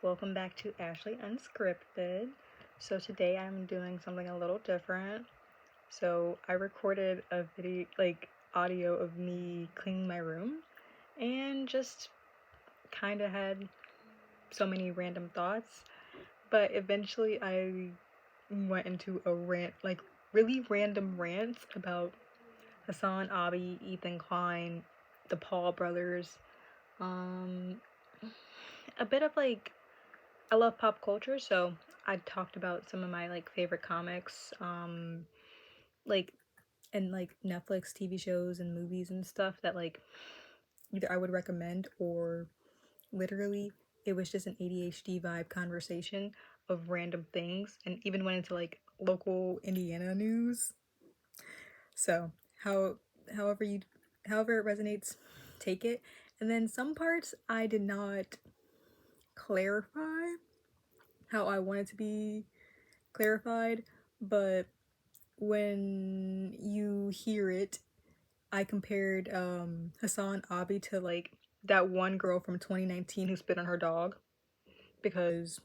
welcome back to Ashley Unscripted. So today I'm doing something a little different. So I recorded a video, audio of me cleaning my room, and just kind of had so many random thoughts. But eventually I went into a rant, like really random rants about Hasan Abi, Ethan Klein, the Paul brothers, um, a bit of I love pop culture, so I talked about some of my favorite comics, like and Netflix TV shows and movies and stuff that either I would recommend or literally it was just an ADHD vibe conversation of random things, and even went into local Indiana news. So how however you however it resonates, take it. And then some parts I did not clarify how I wanted to be clarified, but when you hear it, I compared Hasan Abi to that one girl from 2019 who spit on her dog, because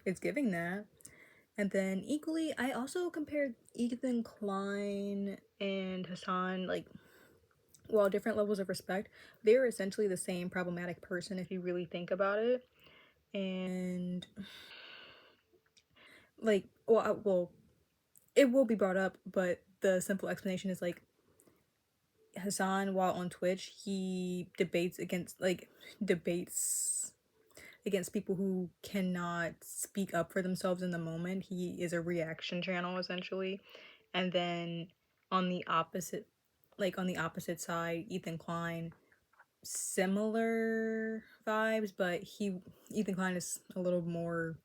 it's giving that. And then equally, I also compared Ethan Klein and Hasan, while different levels of respect, they're essentially the same problematic person if you really think about it. And it will be brought up, but the simple explanation is Hasan, while on Twitch, he debates against people who cannot speak up for themselves in the moment. He is a reaction channel essentially. And then on the opposite on the opposite side, Ethan Klein, similar vibes, but Ethan Klein is a little more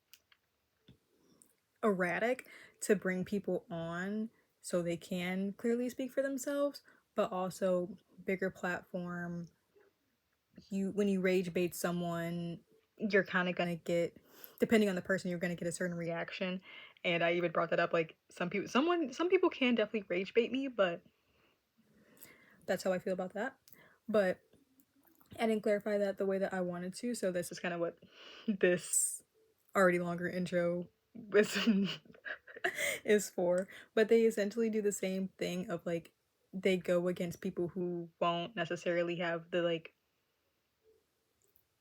erratic to bring people on so they can clearly speak for themselves, but also bigger platform. When you rage bait someone, you're kind of gonna get, depending on the person, you're gonna get a certain reaction. And I even brought that up, some people can definitely rage bait me, but that's how I feel about that. But I didn't clarify that the way that I wanted to, so this is kind of what this already longer intro is is for. But they essentially do the same thing of they go against people who won't necessarily have the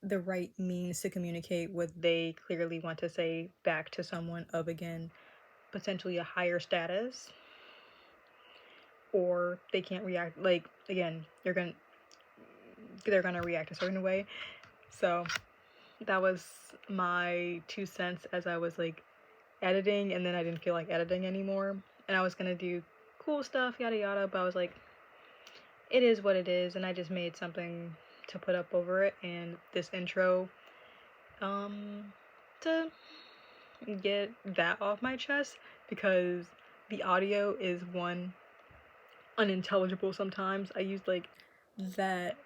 right means to communicate what they clearly want to say back to someone of, again, potentially a higher status, or they can't react, again, they're gonna react a certain way. So that was my 2 cents as I was editing, and then I didn't feel like editing anymore, and I was gonna do cool stuff, yada yada, but I was like, it is what it is, and I just made something to put up over it, and this intro to get that off my chest, because the audio is one, unintelligible sometimes. I used that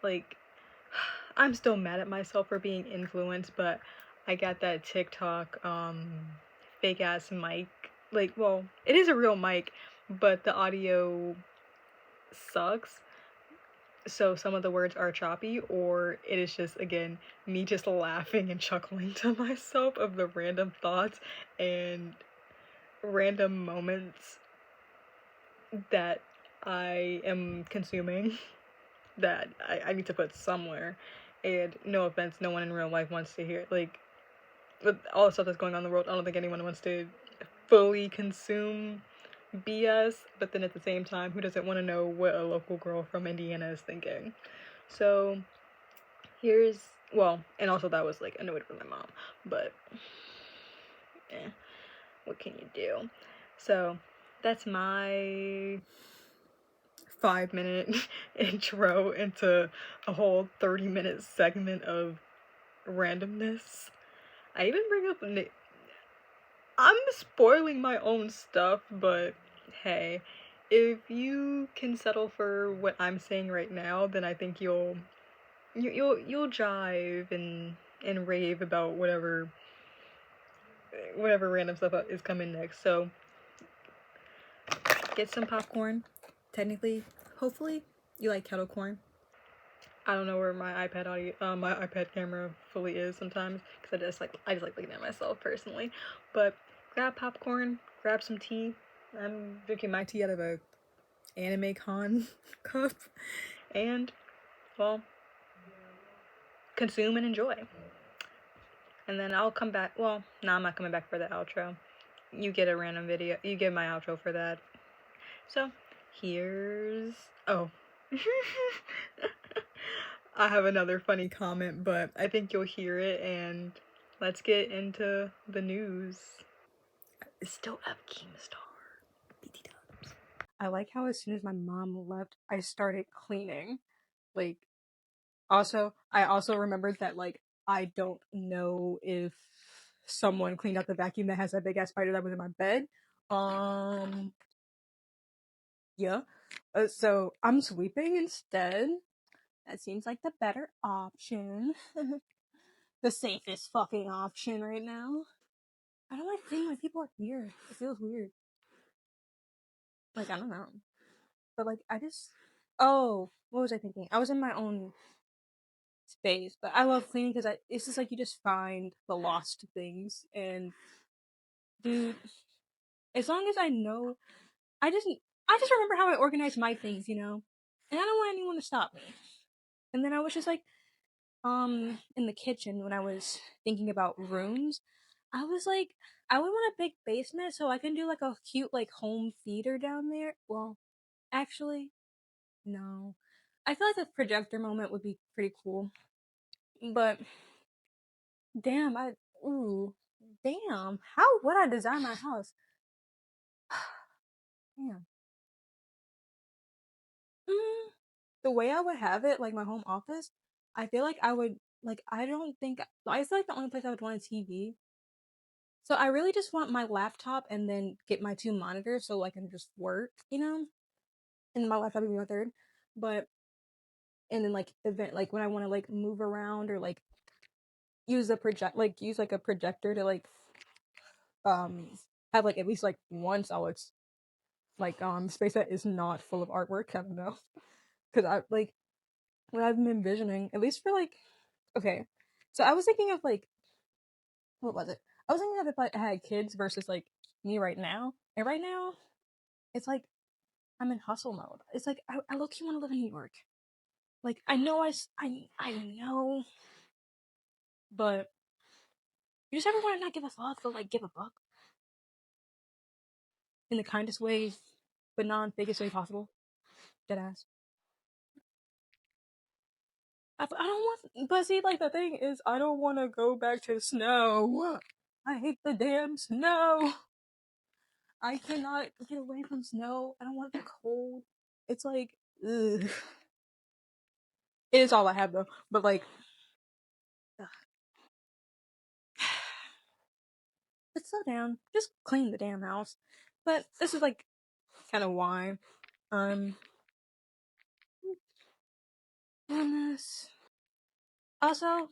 I'm still mad at myself for being influenced, but I got that TikTok fake ass mic. Well, it is a real mic, but the audio sucks. So some of the words are choppy, or it is just, again, me just laughing and chuckling to myself of the random thoughts and random moments that I am consuming that I need to put somewhere. And no offense, no one in real life wants to hear, with all the stuff that's going on in the world, I don't think anyone wants to fully consume BS, but then at the same time, who doesn't want to know what a local girl from Indiana is thinking? So and also that was annoyed with my mom, but what can you do? So that's my 5-minute intro into a whole 30-minute segment of randomness. I even bring up I'm spoiling my own stuff, but hey, if you can settle for what I'm saying right now, then I think you'll jive and rave about whatever random stuff is coming next. So get some popcorn. Technically, hopefully, you like kettle corn. I don't know where my my iPad camera fully is sometimes because I just like looking at myself personally. But grab popcorn, grab some tea. I'm drinking my tea out of a anime con cup, and well, consume and enjoy. And then I'll come back. Well, no, I'm not coming back for the outro. You get a random video. You get my outro for that. So here's oh. I have another funny comment, but I think you'll hear it, and let's get into the news. It's still up Keemstar. BT dubs. I like how as soon as my mom left, I started cleaning. Like, I also remembered that, like, I don't know if someone cleaned out the vacuum that has that big ass spider that was in my bed. Yeah. So I'm sweeping instead. That seems like the better option. The safest fucking option right now. I don't like being when people are here. It feels weird. Like, I don't know. But, like, oh, what was I thinking? I was in my own space, but I love cleaning because it's just like you just find the lost things. And, dude, as long as I know, I just, I just remember how I organized my things, you know? And I don't want anyone to stop me. And then I was just like, in the kitchen when I was thinking about rooms, I was like, I would want a big basement so I can do like a cute like home theater down there. Well, actually, no. I feel like the projector moment would be pretty cool. But damn, damn, how would I design my house? Damn. Mm, the way I would have it, like my home office, I feel like I would like I don't think I feel like the only place I would want a TV. So I really just want my laptop and then get my two monitors so I can just work, you know? And my laptop would be my third. But and then like event like when I want to like move around or like use like a projector to like um have like at least like one solid like space that is not full of artwork. I don't know. Cause I like what I've been envisioning, at least for like okay. So I was thinking of like what was it? I was thinking of if I had kids versus like me right now. And right now, it's like I'm in hustle mode. It's like I low key want to live in New York. Like I know I know, but you just ever want to not give a fuck, but like give a fuck in the kindest way, but non-fakest way possible. Deadass. I don't want, but see, like the thing is, I don't want to go back to snow. I hate the damn snow. I cannot get away from snow. I don't want the cold. It's like, ugh. It is all I have though. But like, but slow down. Just clean the damn house. But this is like kind of why. Um, goodness. Also,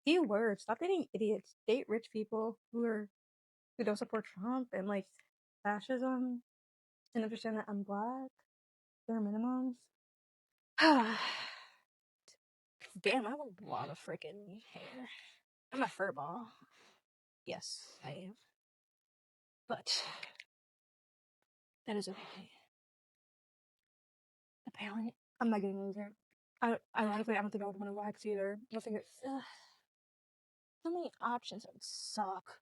few words. Stop dating idiots. Date rich people who don't support Trump and like fascism and understand that I'm black. Bare minimums. Damn, I have a lot of freaking hair. I'm a furball. Yes, I am. But that is okay. Apparently, I'm not getting laser. Ironically, I don't think I would want to wax either. I don't think it's so many options that would suck.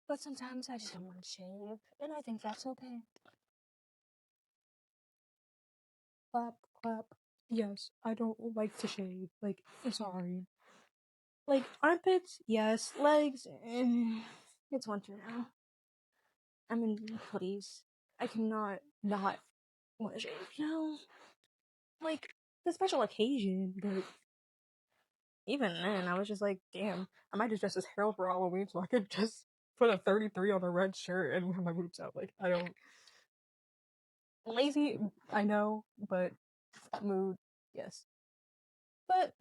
But sometimes I just don't want to shave, and I think that's okay. Clap, clap. Yes, I don't like to shave. Like, I'm sorry. Like, armpits, yes. Legs, it's winter now. I'm in hoodies. I cannot not want to shave, you know? Like, the special occasion, but even then, I was just like, damn, I might just dress as Harold for Halloween so I could just put a 33 on a red shirt and wear my boobs out. Like, I don't. Lazy, I know, but mood, yes. But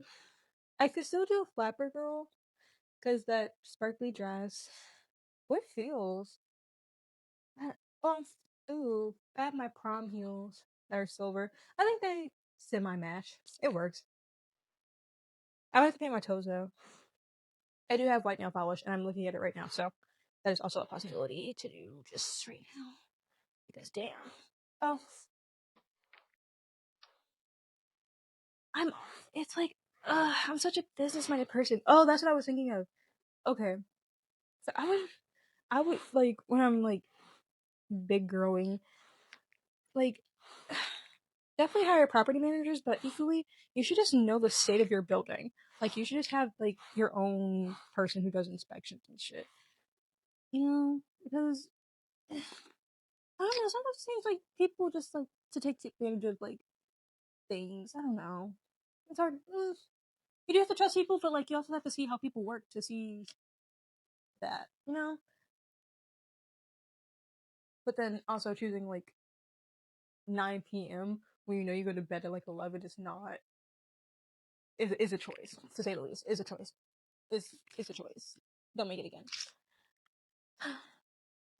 I could still do a flapper girl because that sparkly dress. What feels? Well, ooh, I have my prom heels that are silver. I think they semi-match. It works. I would have to paint my toes though. I do have white nail polish, and I'm looking at it right now, so that is also a possibility to do just right now. Because damn. Oh. It's like, I'm such a business-minded person. Oh, that's what I was thinking of. Okay. So I would, like, when I'm, like, big growing, like, definitely hire property managers, but equally, you should just know the state of your building. Like, you should just have, like, your own person who does inspections and shit. You know? Because, I don't know, sometimes it seems like people just, like, to take advantage of, like, things. I don't know. It's hard. You do have to trust people, but, like, you also have to see how people work to see that, you know? But then also choosing, like, 9 p.m. when you know you go to bed at, like, 11 is not... is a choice, to say the least. Is a choice. Is a choice. Don't make it again.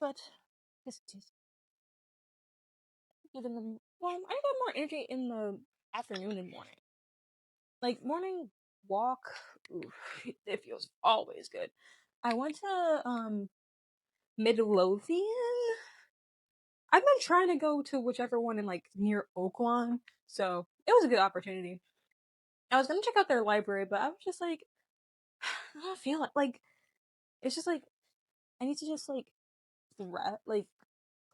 But yes, it is. Even the I got more energy in the afternoon and morning. Like morning walk, oof, it feels always good. I went to Midlothian. I've been trying to go to whichever one in like near Oaklawn, so it was a good opportunity. I was gonna check out their library, but I was just like, I don't feel it. Like, it's just like I need to just like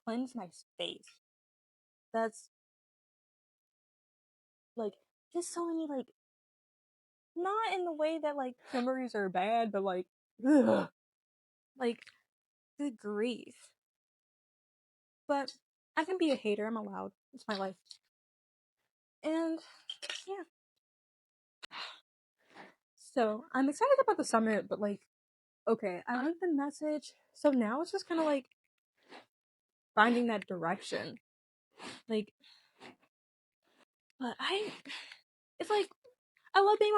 cleanse my space. That's like just so many like not in the way that like memories are bad, but like ugh, like good grief. But I can be a hater. I'm allowed. It's my life. And yeah. So I'm excited about the summit, but like, okay, I like the message. So now it's just kind of like finding that direction. Like, but it's like I love being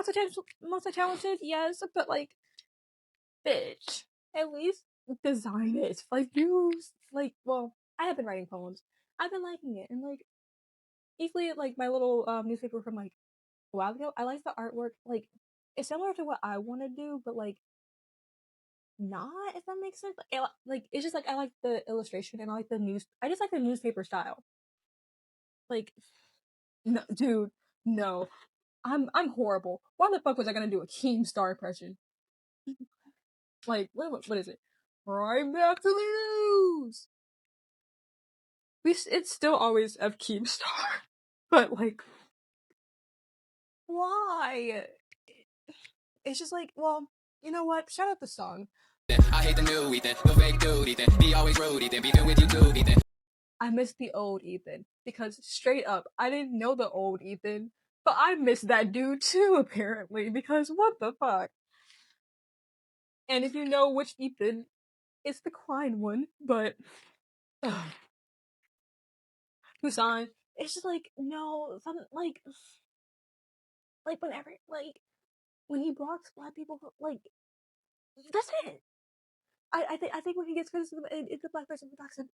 multi-talented, yes, but like, bitch, at least design it. Like, well, I have been writing poems. I've been liking it, and like, equally, like my little newspaper from like a while ago. I like the artwork. Like, it's similar to what I want to do, but like, not if that makes sense. Like, it's just like I like the illustration and I like the news. I just like the newspaper style. Like, no, dude, no, I'm horrible. Why the fuck was I gonna do a Keemstar impression? Like, what is it? Right back to the news. It's still always of Keemstar, but like, why? It's just like, well, you know what? Shout out the song. I hate the new Ethan, the fake dude Ethan. Be always rude Ethan, be good with you too Ethan. I miss the old Ethan because straight up, I didn't know the old Ethan, but I miss that dude too apparently because what the fuck? And if you know which Ethan, it's the Klein one, but Hasan, it's just like no, something like whenever when he blocks black people, like that's it. I think when he gets criticism, it's the black person who blocks him.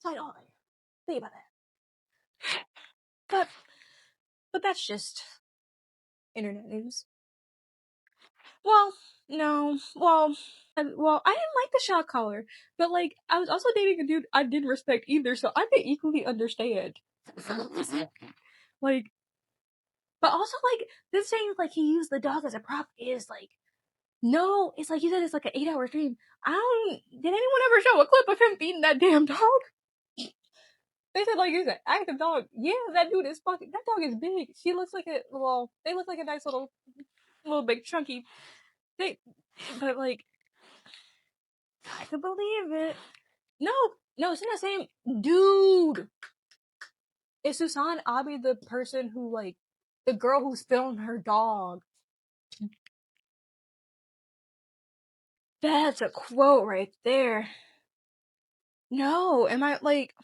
Side on. Think about that. But that's just internet news. Well, no. Well, I didn't like the shock collar, but like I was also dating a dude I didn't respect either, so I could equally understand. Like, but also like this saying like he used the dog as a prop is like no, it's like you said it's like an 8-hour stream. Did anyone ever show a clip of him beating that damn dog? They said like you said, active dog. Yeah, that dude is fucking. That dog is big. She looks like they look like a nice little big chunky. But like, I could believe it. No, it's not the same dude. Is Hasan Abi the person who like the girl who's filming her dog? That's a quote right there. No, am I like?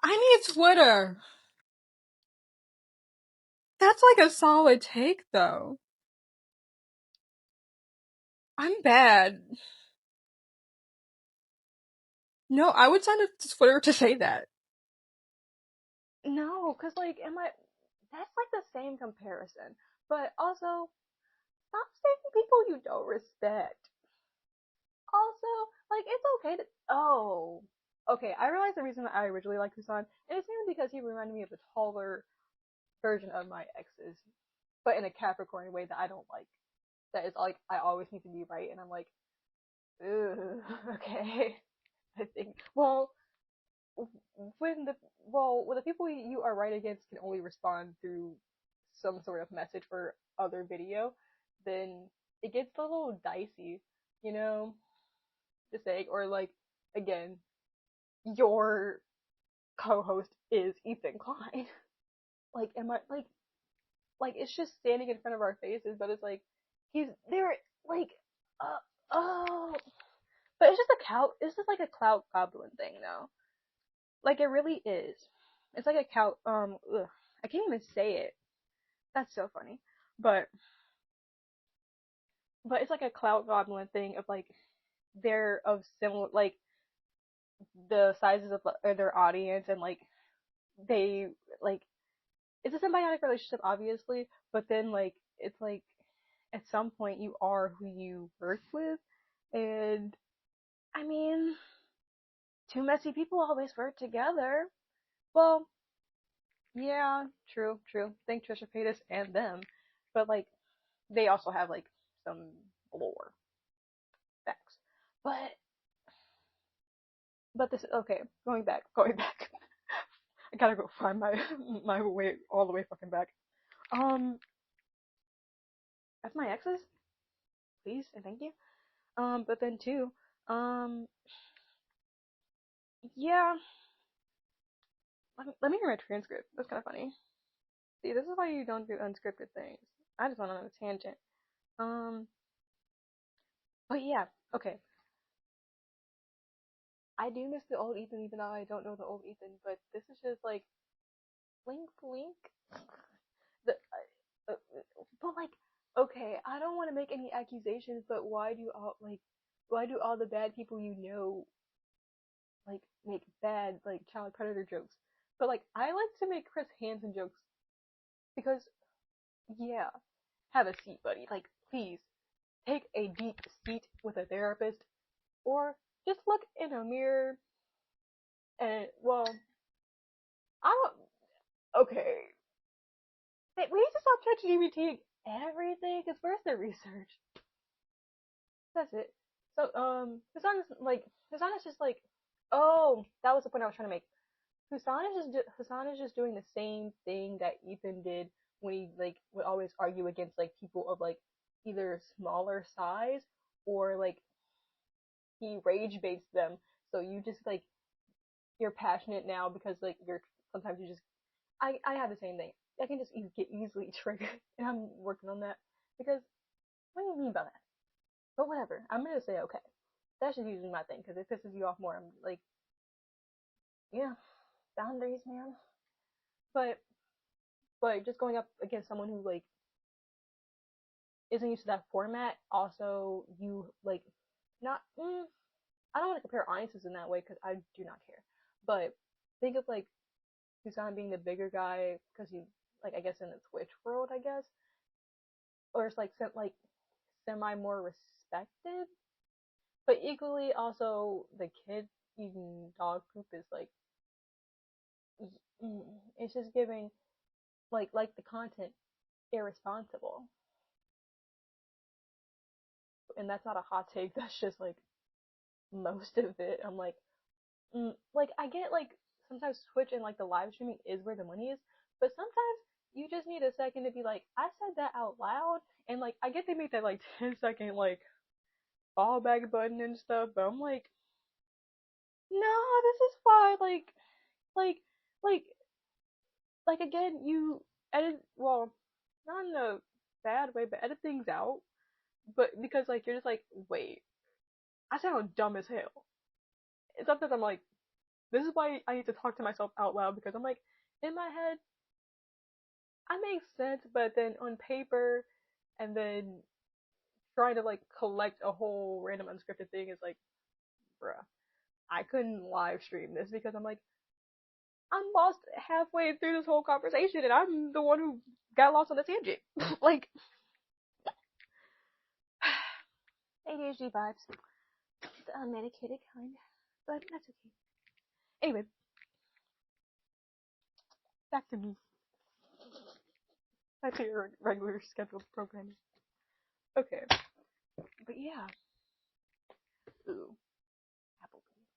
I need Twitter. That's like a solid take though. I'm bad. No, I would send it to Twitter to say that. No, cause like, am I? That's like the same comparison, but also stop saying people you don't respect. Also, like, it's okay to. Oh, okay. I realized the reason that I originally liked Hasan, and it's mainly because he reminded me of the taller version of my exes, but in a Capricorn way that I don't like. That is like I always need to be right, and I'm like, ugh, okay. I think when the when the people you are right against can only respond through some sort of message or other video, then it gets a little dicey, you know, to say, or like again, your co-host is Ethan Klein. Like, am I like it's just standing in front of our faces, but it's like he's there, like, uh, oh, but it's just a cow. It's just like a clout goblin thing, though. Like it really is. It's like a cow. Ugh, I can't even say it. That's so funny. But it's like a clout goblin thing of like they're of similar like the sizes of their audience and like they like it's a symbiotic relationship obviously, but then like it's like at some point you are who you work with, and I mean two messy people always work together. Well, yeah, true, true. Thank Trisha Paytas and them, but like they also have like some lore facts. But this okay. Going back. I gotta go find my my way all the way fucking back. Um, that's my exes, please and thank you. But then too, um, yeah. Let me hear my transcript. That's kind of funny. See, this is why you don't do unscripted things. I just went on a tangent. Um, but yeah, okay. I do miss the old Ethan, even though I don't know the old Ethan. But this is just like blink, blink. The, but like, okay, I don't want to make any accusations, but why do all the bad people you know like make bad like child predator jokes? But like, I like to make Chris Hansen jokes because yeah, have a seat, buddy. Like, please take a deep seat with a therapist, or just look in a mirror and I don't. Okay, we need to stop ChatGPT everything. Cause where's the research? That's it. So Hassan is just like, oh, that was the point I was trying to make. Hassan is just doing the same thing that Ethan did when he like would always argue against like people of like either smaller size or like he rage baits them. So you just like you're passionate now because like you're sometimes you just I have the same thing. I can just get easily triggered, and I'm working on that because what do you mean by that? But whatever, I'm gonna say okay. That's just usually my thing because it pisses you off more. I'm like, yeah, boundaries, man. But just going up against someone who like isn't used to that format, also you like not. I don't want to compare audiences in that way because I do not care. But think of like Susan being the bigger guy because he like I guess in the Twitch world, I guess, or it's like semi more respected, but equally also the kid eating dog poop is like it's just giving like the content irresponsible, and that's not a hot take. That's just like most of it. I'm like, like I get like sometimes Twitch and like the live streaming is where the money is, but sometimes you just need a second to be like, I said that out loud, and like I get they make that like 10-second like fallback button and stuff, but I'm like, no, this is why like like again you edit not in a bad way, but edit things out, but because like you're just like, wait, I sound dumb as hell. And sometimes I'm like, this is why I need to talk to myself out loud because I'm like, in my head, I make sense, but then on paper, and then trying to like collect a whole random unscripted thing is like, bruh, I couldn't live stream this because I'm like, I'm lost halfway through this whole conversation, and I'm the one who got lost on the tangent. Like, ADHD vibes. The unmedicated kind. But that's okay. Anyway, back to me. Back to your regular scheduled programming. Okay. But yeah. Ooh. Applebee's.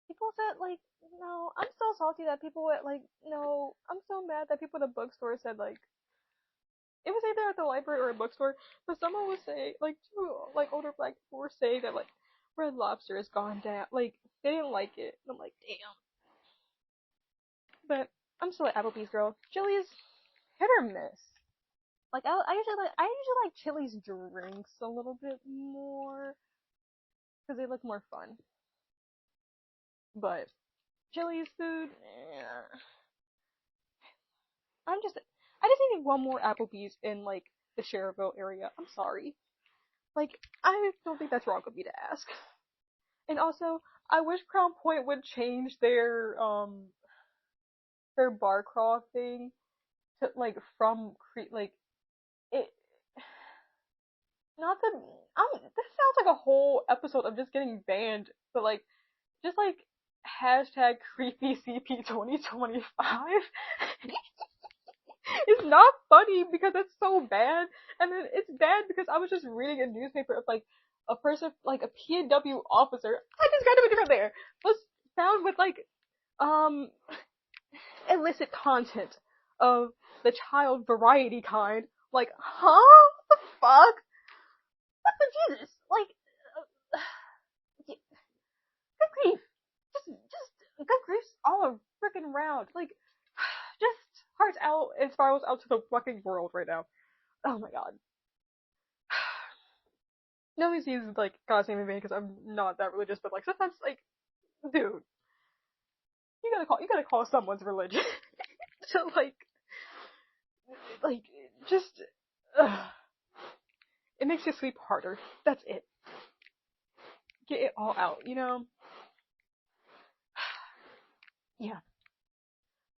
People said, like, no, I'm so salty that people at, like, no, I'm so mad that people at the bookstore said, like, it was either at the library or a bookstore, but someone was saying, like, two, like, older black people were saying that, like, Red Lobster has gone down. Like, they didn't like it. And I'm like, damn. But I'm still at Applebee's, girl. Chili's, hit or miss. Like, I usually like Chili's drinks a little bit more, because they look more fun. But Chili's food, I just needed one more Applebee's in, like, the Cherville area. I'm sorry. Like, I don't think that's wrong of me to ask. And also, I wish Crown Point would change their bar crawl thing to, like, from like, it, not the, this sounds like a whole episode of just getting banned, but, like, just, like, hashtag creepy CP 2025. It's not funny because it's so bad, and then it's bad because I was just reading a newspaper of, like, a person, like, a PNW officer, I just got to be different there, was found with, like, illicit content of the child variety kind. Like, huh? What the fuck? What the Jesus? Like, good grief. Just, good grief all freaking round. Like, just hearts out and spirals out to the fucking world right now. Oh my god. No, these use, like, God's name in vain because I'm not that religious, but, like, sometimes, like, dude, you gotta call someone's religion to, like, just, it makes you sleep harder. That's it. Get it all out, you know? Yeah.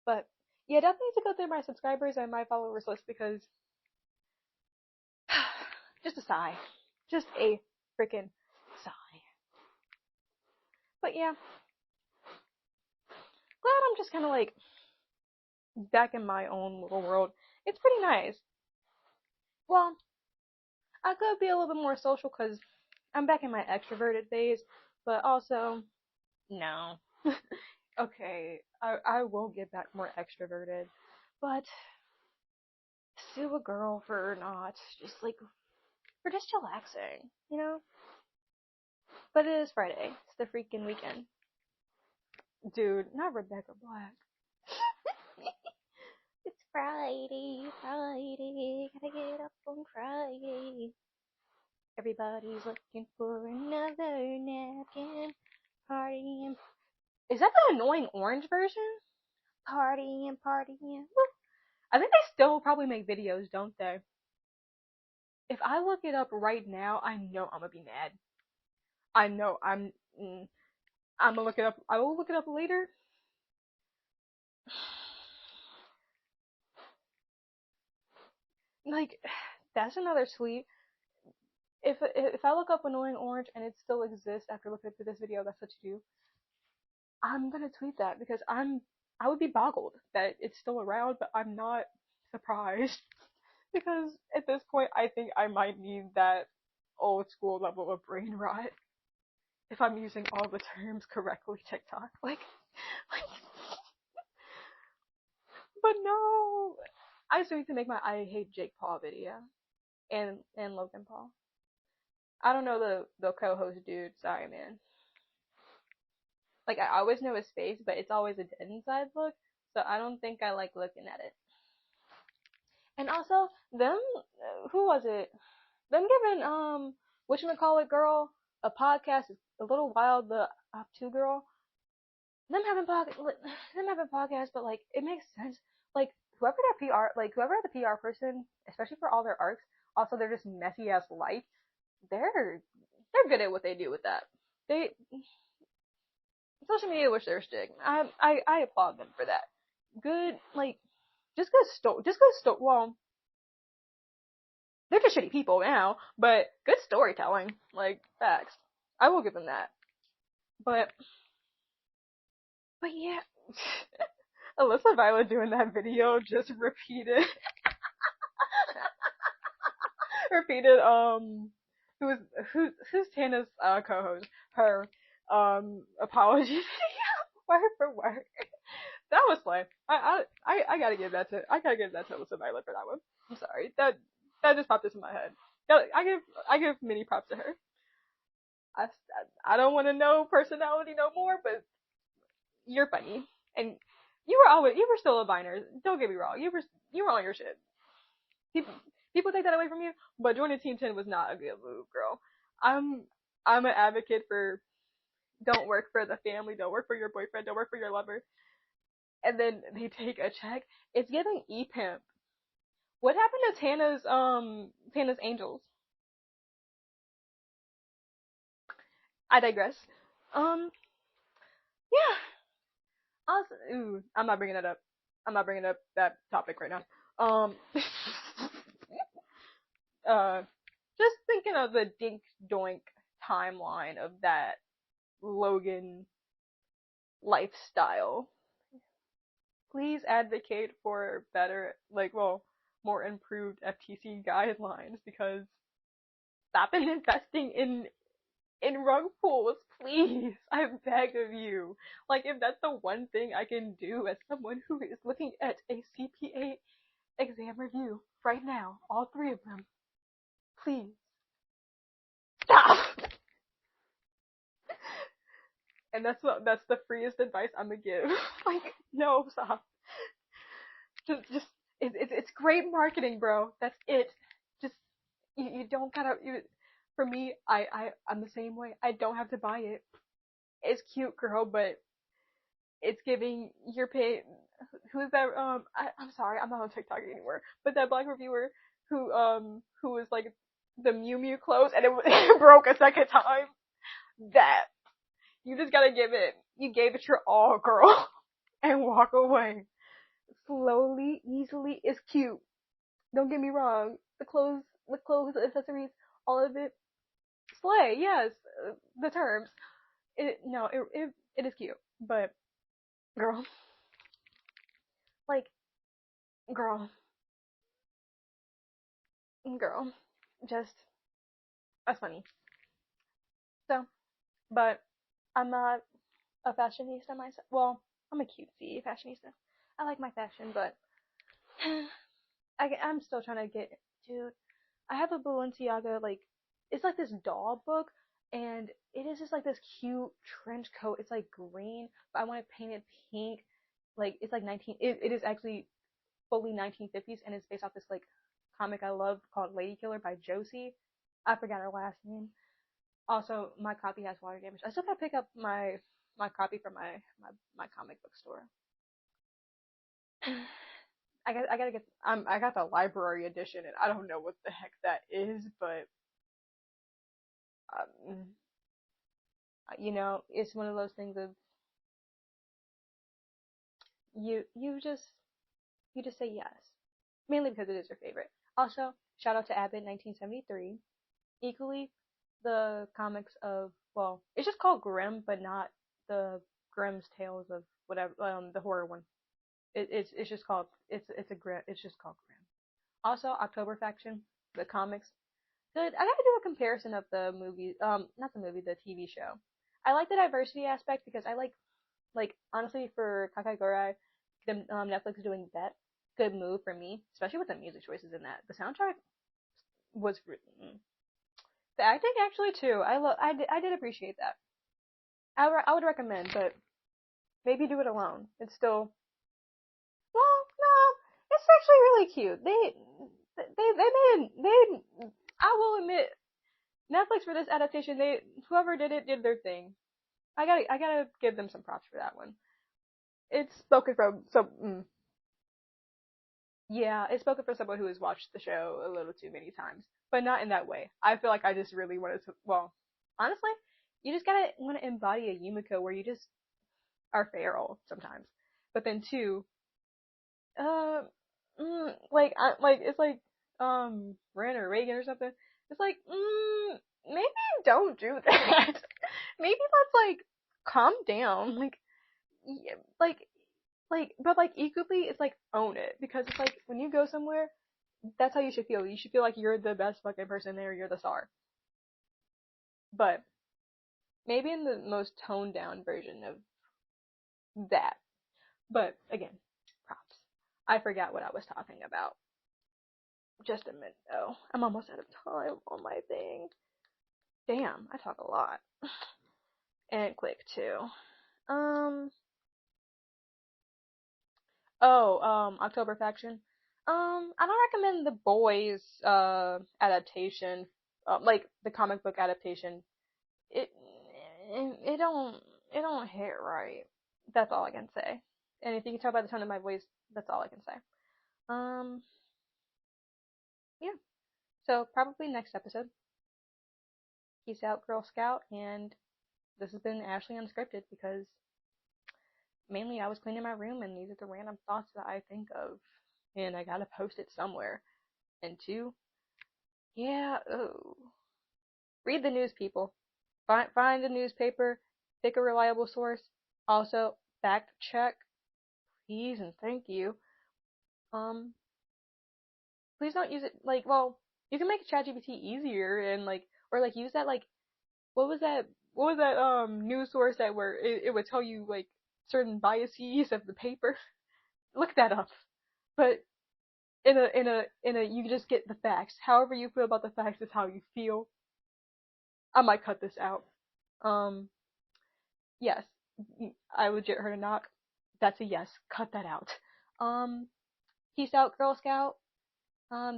But, yeah, definitely need to go through my subscribers and my followers list because, just a sigh. Just a freaking sigh. But yeah, glad I'm just kind of, like, back in my own little world. It's pretty nice. Well, I could be a little bit more social because I'm back in my extroverted phase, but also, no. Okay, I will get back more extroverted, but sue a girl for not just, like, for just chillaxing, you know? But it is Friday. It's the freaking weekend. Dude, not Rebecca Black. It's Friday, gotta get up on Friday. Everybody's looking for another napkin. Partying. Is that the annoying orange version? Partying. Woo. I think they still probably make videos, don't they? If I look it up right now, I know I'm gonna be mad. I know I'm gonna look it up. I will look it up later. Like, that's another tweet. If I look up annoying orange and it still exists after looking through this video, that's what you do. I'm gonna tweet that because I would be boggled that it's still around, but I'm not surprised because at this point I think I might need that old school level of brain rot if I'm using all the terms correctly. TikTok, like, but no, I still need to make my I hate Jake Paul video and Logan Paul. I don't know the co-host dude. Sorry, man. Like, I always know his face, but it's always a dead inside look, so I don't think I like looking at it. And also, them, who was it? Them giving, whatchamacallit girl a podcast is a little wild, the Op2 girl. Them having podcasts, but, like, it makes sense. Like, whoever the PR person, especially for all their arcs, also they're just messy ass life. They're good at what they do with that. social media wish they were strict. I applaud them for that. Good, like, just good. Well, they're just shitty people now, but good storytelling, like facts. I will give them that. But yeah, Alyssa Violet doing that video just repeated repeated who's who's Tana's co-host, her apology word for word. That was fun. I gotta give that to Alyssa Violet for that one. I'm sorry. That just popped into my head. I give mini props to her. I I don't want to know personality no more, but you're funny, and you were still a viner. Don't get me wrong. You were on your shit. People take that away from you, but joining Team 10 was not a good move, girl. I'm I'm an advocate for don't work for the family, don't work for your boyfriend, don't work for your lover, and then they take a check. It's giving e-pimp. What happened to Tana's angels? I digress. Um, yeah. Also, I'm not bringing that up. I'm not bringing up that topic right now. Um, uh, just thinking of the dink doink timeline of that Logan lifestyle. Please advocate for better, more improved FTC guidelines because stop investing in rug pools, please. I beg of you. Like, if that's the one thing I can do as someone who is looking at a CPA exam review right now, all three of them, please stop. And that's the freest advice I'm gonna give. Like, no, stop. Just it's great marketing, bro. That's it. Just you don't gotta. For me, I'm the same way. I don't have to buy it. It's cute, girl, but it's giving you're paying. Who is that? I'm sorry, I'm not on TikTok anymore. But that black reviewer who was like the Mew Mew clothes and it broke a second time. That you just gotta give it. You gave it your all, girl, and walk away slowly, easily. It's cute. Don't get me wrong. The accessories, all of it, slay. Yes, the terms. It is cute, but girl, like girl, girl, just that's funny. So, but I'm not a fashionista myself. Well, I'm a cutesy fashionista. I like my fashion, but I'm still trying to get. Dude, I have a Balenciaga it's like this doll book, and it is just like this cute trench coat. It's like green, but I want to paint it pink. Like it's like 19. It is actually fully 1950s, and it's based off this like comic I love called Lady Killer by Josie. I forgot her last name. Also, my copy has water damage. I still gotta pick up my copy from my comic book store. I gotta get. I got the library edition, and I don't know what the heck that is, but um, it's one of those things of you you just say yes, mainly because it is your favorite. Also, shout out to Abbott 1973. Equally, the comics of it's just called Grimm, but not the Grimm's Tales of whatever the horror one. It's just called it's just called Grimm. Also, October Faction, the comics. Good. I gotta do a comparison of the movie, not the movie, the TV show. I like the diversity aspect because I like honestly for Kakegurui, the Netflix doing that, good move for me, especially with the music choices in that. The soundtrack was written. The acting actually too. I did appreciate that. I would recommend, but maybe do it alone. It's still no, it's actually really cute. They made they. I will admit, Netflix for this adaptation, whoever did it did their thing. I gotta give them some props for that one. It's spoken from yeah, it's spoken for someone who has watched the show a little too many times, but not in that way. I feel like I just really wanted to. Well, honestly, you just gotta want to embody a Yumiko where you just are feral sometimes. But then two, uh, like it's like Ren or Reagan or something. It's like maybe don't do that. Maybe let's like calm down. Like yeah, but like equally, it's like own it because it's like when you go somewhere, that's how you should feel. You should feel like you're the best fucking person there. You're the star. But maybe in the most toned down version of that. But again, props. I forgot what I was talking about. Just a minute though. I'm almost out of time on my thing. Damn, I talk a lot. And click too. Um October Faction. I don't recommend the boys adaptation, like the comic book adaptation. It it don't it don't hit right. That's all I can say. And if you can tell by the tone of my voice, that's all I can say. Um yeah. So probably next episode. Peace out, Girl Scout, and this has been Ashley Unscripted because mainly I was cleaning my room and these are the random thoughts that I think of. And I gotta post it somewhere. And two, yeah, oh. Read the news, people. Find a newspaper, pick a reliable source. Also, fact check, please and thank you. Um, please don't use it like, well, you can make ChatGPT easier and like, or like use that like, what was that? What was that news source that where it would tell you like certain biases of the paper? Look that up. But in a you just get the facts. However you feel about the facts is how you feel. I might cut this out. Um, yes, I legit heard a knock. That's a yes. Cut that out. Um, peace out, Girl Scout.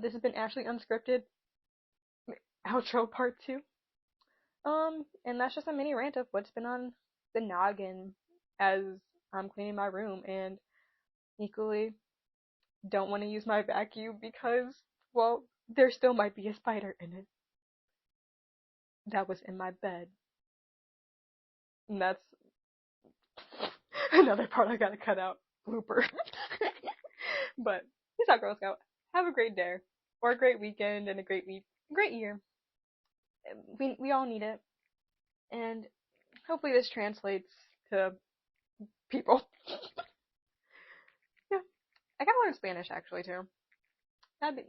This has been Ashley Unscripted. Outro part 2. And that's just a mini rant of what's been on the noggin as I'm cleaning my room, and equally don't want to use my vacuum because, well, there still might be a spider in it. That was in my bed. And that's another part I gotta cut out. Blooper. But peace out, Girl Scout. Have a great day, or a great weekend, and a great week, great year. We all need it, and hopefully this translates to people. Yeah, I gotta learn Spanish actually too. I need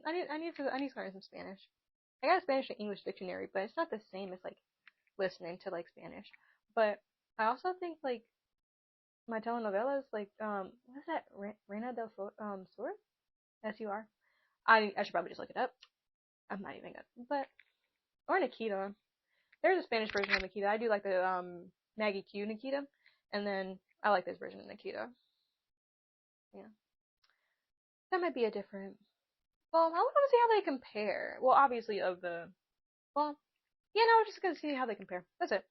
to learn some Spanish. I got a Spanish and English dictionary, but it's not the same as like listening to like Spanish. But I also think like my telenovelas, like what is that? Reina del Sur? SUR. I should probably just look it up. I'm not even gonna. But or Nikita. There's a Spanish version of Nikita. I do like the Maggie Q Nikita, and then I like this version of Nikita. Yeah, that might be a different. Well, I want to see how they compare. Well, obviously of the. Well, yeah, no, we're just gonna see how they compare. That's it.